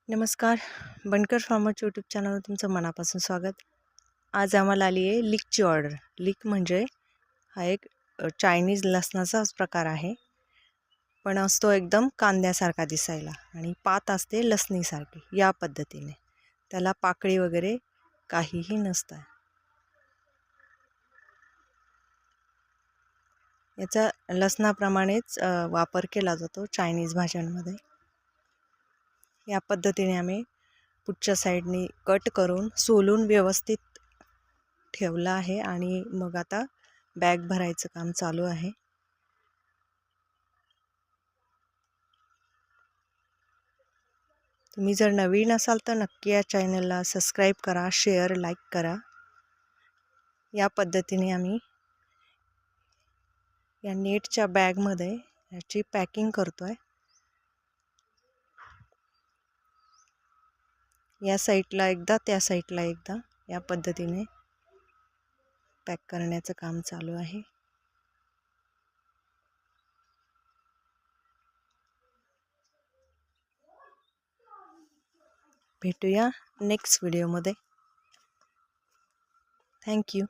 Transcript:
नमस्कार. बनकर farmers YouTube चॅनलवर तुमचं मनापासून स्वागत. आज आम्हाला आली आहे लीकची ऑर्डर. लीक म्हणजे हा एक चायनीज लसणाचाच प्रकार आहे, पण असतो एकदम कांद्यासारखा दिसायला आणि पात असते लसणीसारखी. या पद्धतीने त्याला पाकळी वगैरे काहीही नसतं. याचा लसणाप्रमाणेच वापर केला जातो चायनीज भाज्यांमध्ये. या पद्धतीने आम्ही पुढच्या साईडनी कट करून सोलून व्यवस्थित ठेवला आहे आणि मग आता बॅग भरायचं काम चालू आहे. तुम्ही जर नवीन असाल तर नक्की या चॅनलला सबस्क्राईब करा, शेअर, लाईक करा. या पद्धतीने आम्ही या नेटच्या बॅगमध्ये याची पॅकिंग करतोय. या साईडला एकदा, त्या साईडला एकदा, या पद्धतीने पॅक करण्याचं काम चालू आहे. भेटूया नेक्स्ट व्हिडिओमध्ये. थँक्यू.